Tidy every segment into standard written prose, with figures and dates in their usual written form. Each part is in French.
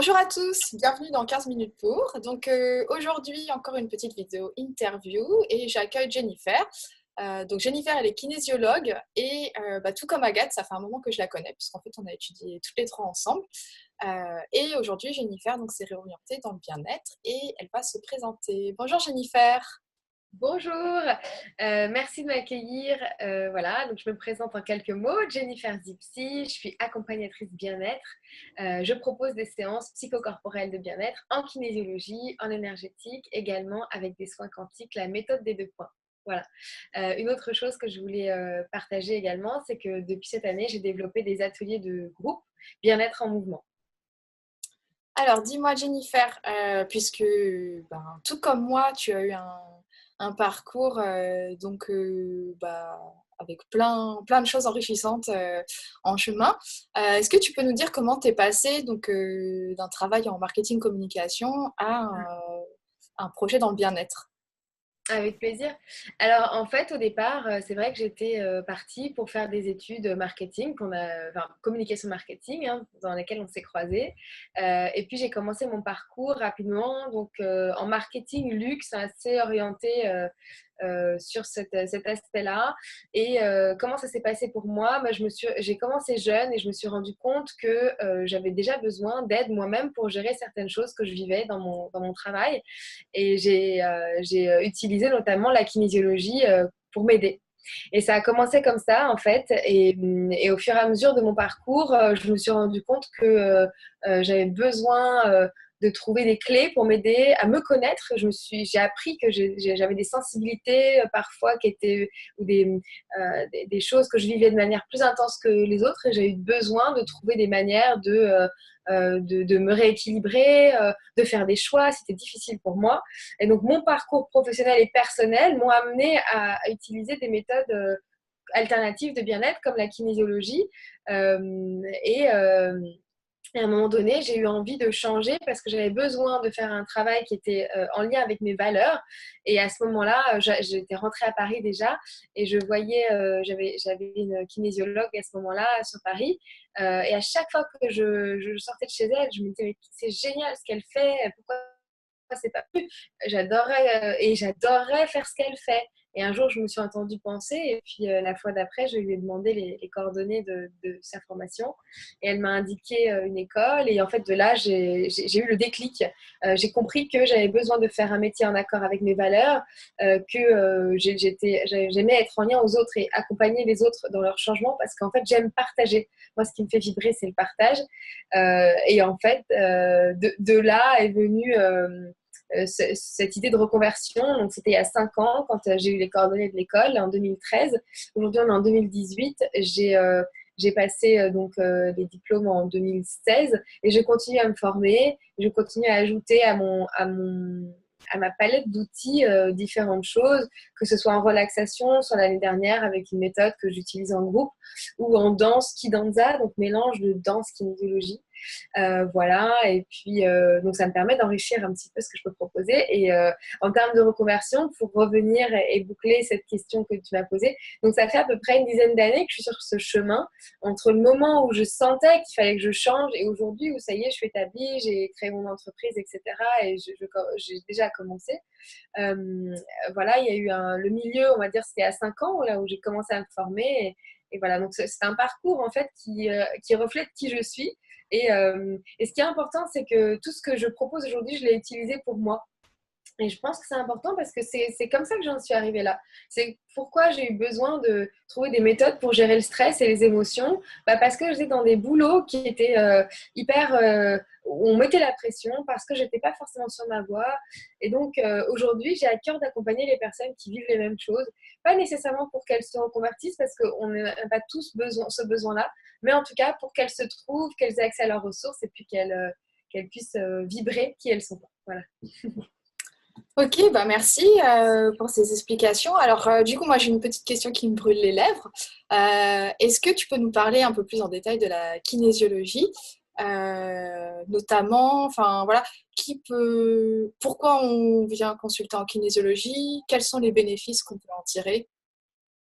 Bonjour à tous, bienvenue dans 15 minutes pour. Aujourd'hui, encore une petite vidéo interview et j'accueille Jennifer. Jennifer, elle est kinésiologue et tout comme Agathe, ça fait un moment que je la connais puisqu'en fait on a étudié toutes les trois ensemble. Et aujourd'hui, Jennifer s'est réorientée dans le bien-être et elle va se présenter. Bonjour Jennifer. Bonjour, merci de m'accueillir. Voilà, donc je me présente en quelques mots. Jennifer Zipsi, je suis accompagnatrice bien-être. Je propose des séances psychocorporelles de bien-être en kinésiologie, en énergétique, également avec des soins quantiques, la méthode des 2 points. Voilà. Une autre chose que je voulais partager également, c'est que depuis cette année, j'ai développé des ateliers de groupe bien-être en mouvement. Alors dis-moi Jennifer, puisque tout comme moi, tu as eu un parcours avec plein de choses enrichissantes en chemin. Est-ce que tu peux nous dire comment tu es passée d'un travail en marketing communication à un projet dans le bien-être? Avec plaisir. Alors, en fait, au départ, c'est vrai que j'étais partie pour faire des études marketing, enfin, communication marketing, hein, dans lesquelles on s'est croisés. Et puis, j'ai commencé mon parcours rapidement, en marketing luxe, assez orienté sur cet aspect-là. Et comment ça s'est passé pour moi? J'ai commencé jeune et je me suis rendu compte que j'avais déjà besoin d'aide moi-même pour gérer certaines choses que je vivais dans mon travail. Et j'ai utilisé notamment la kinésiologie pour m'aider. Et ça a commencé comme ça, en fait. Et au fur et à mesure de mon parcours, je me suis rendu compte que j'avais besoin de trouver des clés pour m'aider à me connaître. J'ai appris que j'avais des sensibilités parfois qui étaient, ou des choses que je vivais de manière plus intense que les autres. Et j'ai eu besoin de trouver des manières de me rééquilibrer, de faire des choix. C'était difficile pour moi. Et donc, mon parcours professionnel et personnel m'ont amené à utiliser des méthodes alternatives de bien-être comme la kinésiologie. Et à un moment donné, j'ai eu envie de changer parce que j'avais besoin de faire un travail qui était en lien avec mes valeurs. Et à ce moment-là, j'étais rentrée à Paris déjà et je voyais, j'avais une kinésiologue à ce moment-là sur Paris. Et à chaque fois que je sortais de chez elle, je me disais, mais c'est génial ce qu'elle fait, pourquoi c'est pas plus. J'adorerais faire ce qu'elle fait. Et un jour, je me suis entendue penser, et puis la fois d'après, je lui ai demandé les coordonnées de sa formation, et elle m'a indiqué une école, et en fait, de là, j'ai eu le déclic. J'ai compris que j'avais besoin de faire un métier en accord avec mes valeurs, j'aimais être en lien aux autres et accompagner les autres dans leur changement, parce qu'en fait, j'aime partager. Moi, ce qui me fait vibrer, c'est le partage. Et en fait, de là est venue cette idée de reconversion. Donc, c'était il y a 5 ans, quand j'ai eu les coordonnées de l'école, en 2013. Aujourd'hui, on est en 2018. J'ai passé les diplômes en 2016 et je continue à me former. Je continue à ajouter à ma palette d'outils différentes choses, que ce soit en relaxation, sur l'année dernière, avec une méthode que j'utilise en groupe, ou en danse Kidanza, donc mélange de danse kinésiologie. Voilà, et puis donc ça me permet d'enrichir un petit peu ce que je peux proposer. Et en termes de reconversion, pour revenir et boucler cette question que tu m'as posée, donc ça fait à peu près une dizaine d'années que je suis sur ce chemin, entre le moment où je sentais qu'il fallait que je change et aujourd'hui où ça y est, je suis établie, j'ai créé mon entreprise, etc. Et j'ai déjà commencé. Voilà, il y a eu le milieu, on va dire, c'était à 5 ans, là où j'ai commencé à me former. Et voilà, donc c'est un parcours en fait qui reflète qui je suis. Et ce qui est important, c'est que tout ce que je propose aujourd'hui, je l'ai utilisé pour moi. Et je pense que c'est important parce que c'est comme ça que j'en suis arrivée là. C'est pourquoi j'ai eu besoin de trouver des méthodes pour gérer le stress et les émotions. Parce que j'étais dans des boulots qui étaient hyper... où on mettait la pression parce que j'étais pas forcément sur ma voie. Et donc aujourd'hui, j'ai à cœur d'accompagner les personnes qui vivent les mêmes choses. Pas nécessairement pour qu'elles se reconvertissent parce qu'on n'a pas tous ce besoin-là, mais en tout cas pour qu'elles se trouvent, qu'elles aient accès à leurs ressources et puis qu'elles puissent vibrer qui elles sont. Voilà. Ok, merci pour ces explications. Alors, du coup, moi, j'ai une petite question qui me brûle les lèvres. Est-ce que tu peux nous parler un peu plus en détail de la kinésiologie, notamment, enfin voilà, pourquoi on vient consulter en kinésiologie, quels sont les bénéfices qu'on peut en tirer?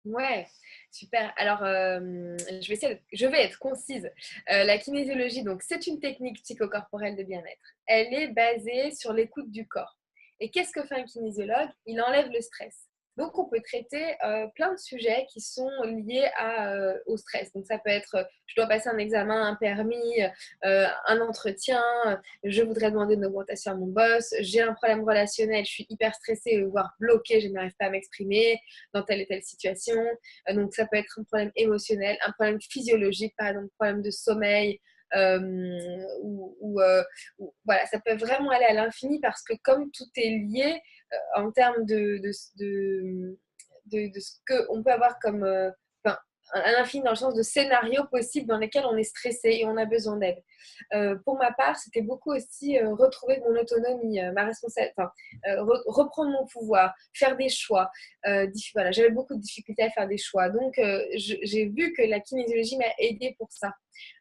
Ouais. Super. Alors, je vais être concise. La kinésiologie, donc, c'est une technique psychocorporelle de bien-être. Elle est basée sur l'écoute du corps. Et qu'est-ce que fait un kinésiologue? Il enlève le stress. Donc, on peut traiter plein de sujets qui sont liés au stress. Donc, ça peut être, je dois passer un examen, un permis, un entretien, je voudrais demander une augmentation à mon boss, j'ai un problème relationnel, je suis hyper stressée, voire bloquée, je n'arrive pas à m'exprimer dans telle et telle situation. Donc, ça peut être un problème émotionnel, un problème physiologique, par exemple, un problème de sommeil, euh, voilà, ça peut vraiment aller à l'infini parce que comme tout est lié en termes de ce qu'on peut avoir comme enfin, à l'infini dans le sens de scénarios possibles dans lesquels on est stressé et on a besoin d'aide. Pour ma part, c'était beaucoup aussi retrouver mon autonomie, ma responsabilité, reprendre mon pouvoir, faire des choix. Voilà, j'avais beaucoup de difficultés à faire des choix. Donc, j'ai vu que la kinésiologie m'a aidée pour ça.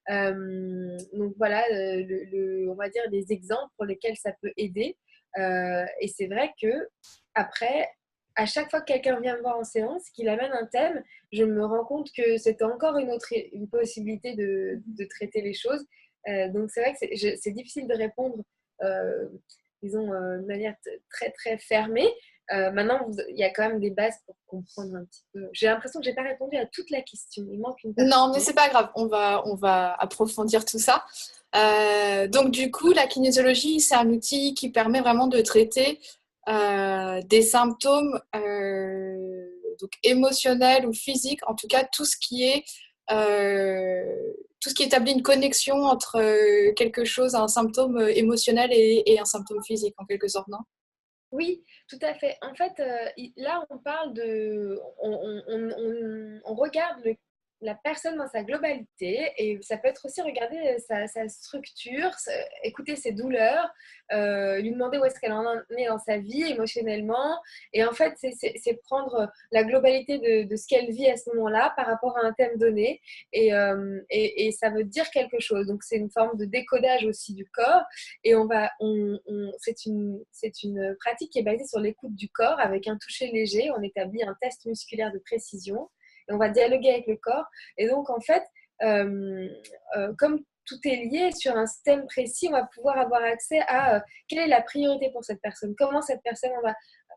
Donc voilà, on va dire des exemples pour lesquels ça peut aider. Et c'est vrai que après, à chaque fois que quelqu'un vient me voir en séance, qu'il amène un thème, je me rends compte que c'est encore une possibilité de traiter les choses. Donc c'est vrai que c'est difficile de répondre, euh, disons, de manière très très fermée. Maintenant, il y a quand même des bases pour comprendre un petit peu. J'ai l'impression que j'ai pas répondu à toute la question. Il manque une partie. Non, mais c'est pas grave, on va approfondir tout ça. Donc du coup, la kinésiologie, c'est un outil qui permet vraiment de traiter des symptômes donc émotionnels ou physiques, en tout cas tout ce qui établit une connexion entre quelque chose, un symptôme émotionnel et un symptôme physique en quelque sorte, non? Oui, tout à fait. En fait, là, on parle on regarde la personne dans sa globalité et ça peut être aussi regarder sa structure, écouter ses douleurs, lui demander où est-ce qu'elle en est dans sa vie émotionnellement. Et en fait, c'est prendre la globalité de ce qu'elle vit à ce moment-là par rapport à un thème donné et ça veut dire quelque chose. Donc, c'est une forme de décodage aussi du corps. Et c'est une pratique qui est basée sur l'écoute du corps avec un toucher léger. On établit un test musculaire de précision et on va dialoguer avec le corps. Et donc, en fait, comme tout est lié sur un thème précis, on va pouvoir avoir accès à quelle est la priorité pour cette personne, comment cette personne,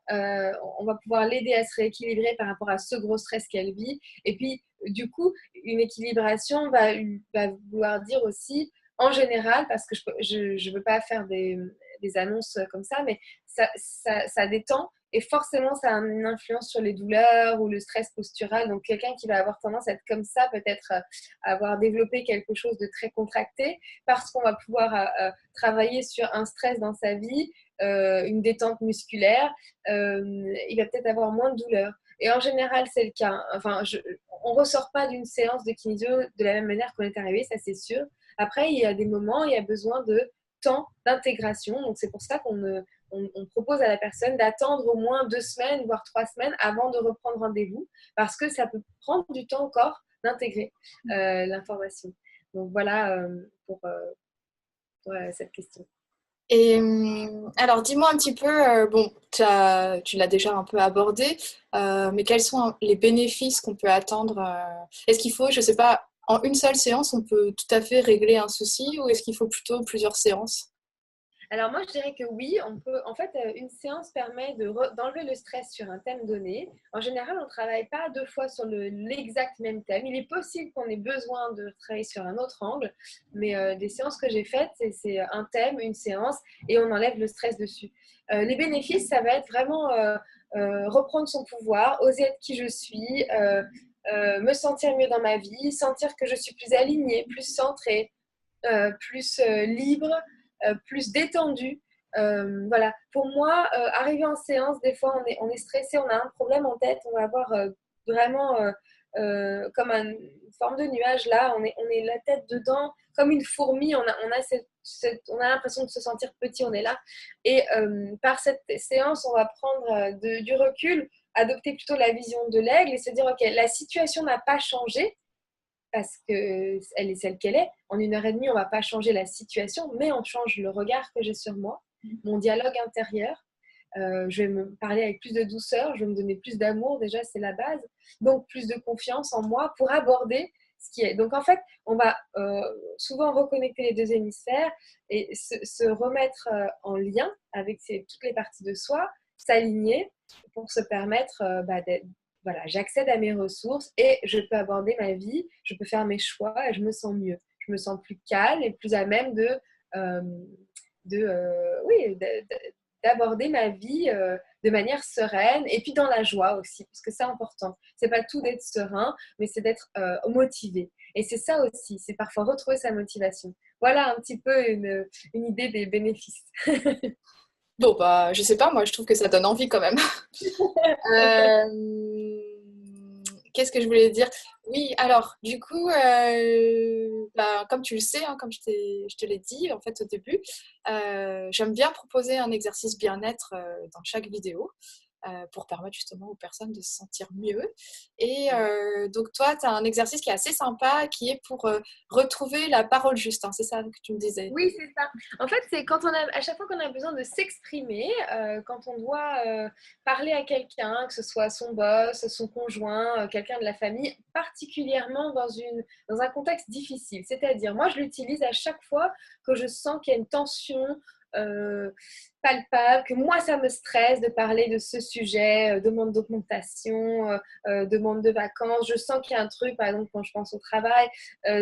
on va pouvoir l'aider à se rééquilibrer par rapport à ce gros stress qu'elle vit. Et puis, du coup, une équilibration va vouloir dire aussi en général, parce que je veux pas faire des annonces comme ça, mais ça détend et forcément ça a une influence sur les douleurs ou le stress postural. Donc quelqu'un qui va avoir tendance à être comme ça, peut-être avoir développé quelque chose de très contracté, parce qu'on va pouvoir travailler sur un stress dans sa vie, une détente musculaire, il va peut-être avoir moins de douleurs. Et en général, c'est le cas. Enfin, on ne ressort pas d'une séance de kinésio de la même manière qu'on est arrivé, ça c'est sûr. Après, il y a des moments, il y a besoin de temps d'intégration. Donc, c'est pour ça on propose à la personne d'attendre au moins 2 semaines, voire 3 semaines avant de reprendre rendez-vous, parce que ça peut prendre du temps encore d'intégrer l'information. Donc, voilà pour cette question. Et alors, dis-moi un petit peu, bon, tu l'as déjà un peu abordé, mais quels sont les bénéfices qu'on peut attendre? Est-ce qu'il faut, je sais pas, en une seule séance, on peut tout à fait régler un souci ou est-ce qu'il faut plutôt plusieurs séances? Alors moi, je dirais que oui, on peut. En fait, une séance permet d'enlever le stress sur un thème donné. En général, on ne travaille pas 2 fois sur l'exact même thème. Il est possible qu'on ait besoin de travailler sur un autre angle, mais des séances que j'ai faites, c'est un thème, une séance, et on enlève le stress dessus. Les bénéfices, ça va être vraiment reprendre son pouvoir, oser être qui je suis, me sentir mieux dans ma vie, sentir que je suis plus alignée, plus centrée, plus libre, plus détendu. Voilà. Pour moi, arriver en séance, des fois, on est stressé, on a un problème en tête, on va avoir vraiment comme une forme de nuage là, on est la tête dedans, comme une fourmi, on a l'impression de se sentir petit, on est là. Et par cette séance, on va prendre du recul, adopter plutôt la vision de l'aigle et se dire, OK, la situation n'a pas changé, parce qu'elle est celle qu'elle est. En 1 heure et demie, on ne va pas changer la situation, mais on change le regard que j'ai sur moi, mon dialogue intérieur. je vais me parler avec plus de douceur, je vais me donner plus d'amour, déjà c'est la base, donc plus de confiance en moi pour aborder ce qui est. Donc en fait, on va souvent reconnecter les deux hémisphères et se remettre en lien avec toutes les parties de soi, s'aligner pour se permettre d'être, voilà, j'accède à mes ressources et je peux aborder ma vie, je peux faire mes choix et je me sens mieux. Je me sens plus calme et plus à même euh, oui, d'aborder ma vie de manière sereine et puis dans la joie aussi, parce que c'est important. C'est pas tout d'être serein, mais c'est d'être motivé. Et c'est ça aussi, c'est parfois retrouver sa motivation. Voilà un petit peu une idée des bénéfices. Bon, bah, je sais pas, moi, je trouve que ça donne envie quand même. Euh, Qu'est-ce que je voulais dire? Oui, alors, du coup, bah, comme tu le sais, hein, comme je te l'ai dit en fait au début, j'aime bien proposer un exercice bien-être dans chaque vidéo pour permettre justement aux personnes de se sentir mieux. Et donc, toi, tu as un exercice qui est assez sympa, qui est pour retrouver la parole juste, hein, c'est ça que tu me disais. Oui, c'est ça. En fait, c'est quand à chaque fois qu'on a besoin de s'exprimer, quand on doit parler à quelqu'un, que ce soit son boss, son conjoint, quelqu'un de la famille, particulièrement dans un contexte difficile. C'est-à-dire, moi, je l'utilise à chaque fois que je sens qu'il y a une tension euh, palpable, que moi, ça me stresse de parler de ce sujet, demande d'augmentation, demande de vacances. Je sens qu'il y a un truc, par exemple, quand je pense au travail.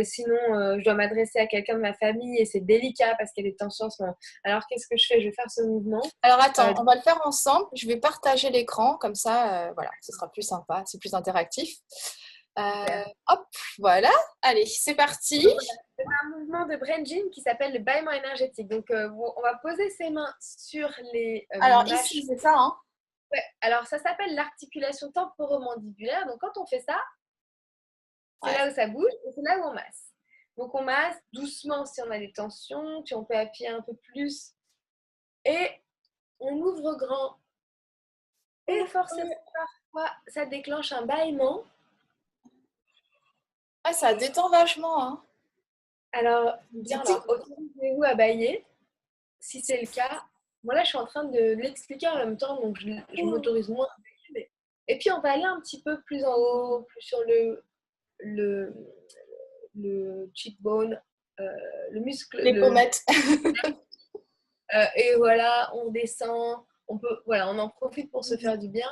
Sinon, je dois m'adresser à quelqu'un de ma famille et c'est délicat parce qu'il y a des tensions en ce moment. Alors, qu'est-ce que je fais? Je vais faire ce mouvement. Alors Euh, attends, on va le faire ensemble. Je vais partager l'écran, comme ça, voilà, ce sera plus sympa, c'est plus interactif. Super. Hop, voilà. Allez, c'est parti. Donc, voilà. C'est un mouvement de brain gym qui s'appelle le bâillement énergétique. Donc, on va poser ses mains sur les Alors ici, mâchoires. c'est ça, hein? Ouais. Alors, ça s'appelle l'articulation temporomandibulaire. Donc, quand on fait ça, c'est Ouais. là où ça bouge et c'est là où on masse. Donc, on masse doucement si on a des tensions, puis on peut appuyer un peu plus et on ouvre grand. Et forcément, parfois, ça déclenche un bâillement. Ouais, ça détend vachement, hein. Alors, Bien là. dites-vous, autorisez-vous à bâiller. Si c'est le cas, moi là, je suis en train de l'expliquer en même temps, donc je m'autorise moins à bailler. Et puis, on va aller un petit peu plus en haut, plus sur le, le cheekbone, le muscle. Les pommettes. Et voilà, on descend. Voilà, on en profite pour se faire du bien.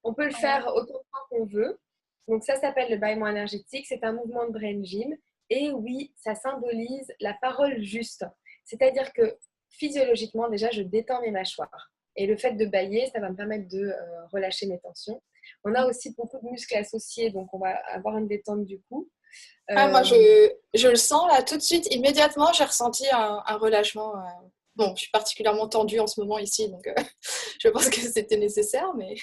On peut le faire autant de fois qu'on veut. Donc ça s'appelle le bâillement énergétique. C'est un mouvement de brain gym. Et oui, ça symbolise la parole juste. C'est-à-dire que physiologiquement, déjà, je détends mes mâchoires. Et le fait de bâiller, ça va me permettre de relâcher mes tensions. On a aussi beaucoup de muscles associés, donc on va avoir une détente du cou. Ah, moi, Euh, je le sens là tout de suite, immédiatement, j'ai ressenti un relâchement. Bon, je suis particulièrement tendue en ce moment ici, donc je pense que c'était nécessaire, mais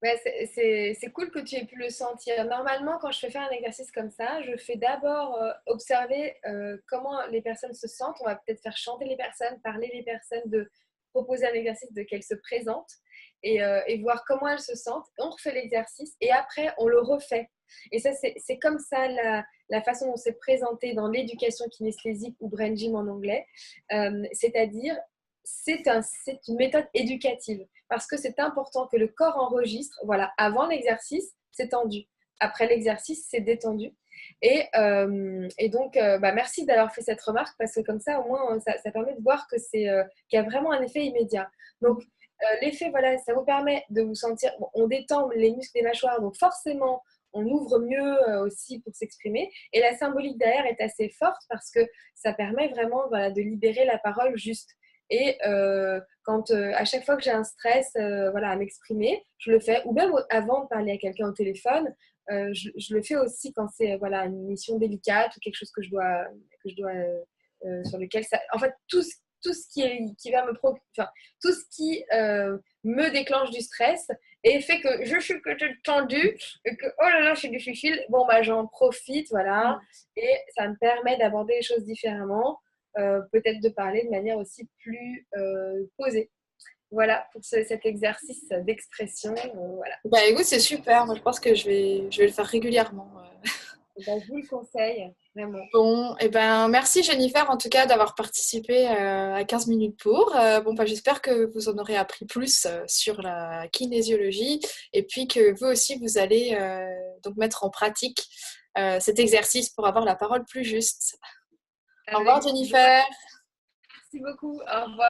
Ouais, c'est cool que tu aies pu le sentir. Normalement, quand je fais faire un exercice comme ça, je fais d'abord observer comment les personnes se sentent. On va peut-être faire chanter les personnes, parler les personnes, de proposer un exercice de qu'elles se présentent et voir comment elles se sentent. On refait l'exercice et après, on le refait. Et ça, c'est comme ça la façon dont c'est présenté dans l'éducation kinesthésique ou brain gym en anglais. C'est-à-dire, c'est une méthode éducative parce que c'est important que le corps enregistre. Voilà, avant l'exercice, c'est tendu. Après l'exercice, c'est détendu. Et donc, merci d'avoir fait cette remarque parce que comme ça, au moins, ça permet de voir que qu'il y a vraiment un effet immédiat. Donc, l'effet, voilà, ça vous permet de vous sentir. Bon, on détend les muscles des mâchoires, donc forcément, on ouvre mieux aussi pour s'exprimer. Et la symbolique derrière est assez forte parce que ça permet vraiment voilà, de libérer la parole juste. Et quand à chaque fois que j'ai un stress voilà, à m'exprimer, je le fais. Ou même avant de parler à quelqu'un au téléphone, je le fais aussi quand c'est voilà, une mission délicate ou quelque chose que je dois sur lequel ça. En fait, tout ce qui va me enfin, tout ce qui me déclenche du stress et fait que je suis peut-être tendue et que oh là là, c'est difficile. Bon, bah, j'en profite, voilà. Et ça me permet d'aborder les choses différemment. Peut-être de parler de manière aussi plus posée. Voilà pour cet exercice d'expression. Voilà. bah écoute, c'est super. Moi, je pense que je vais le faire régulièrement. Ben, je vous le conseille, vraiment. Bon, et ben merci Jennifer en tout cas d'avoir participé à 15 minutes pour. Bon, bah, j'espère que vous en aurez appris plus sur la kinésiologie et puis que vous aussi vous allez donc mettre en pratique cet exercice pour avoir la parole plus juste. Au revoir Avec joie. Jennifer. Merci beaucoup. Au revoir.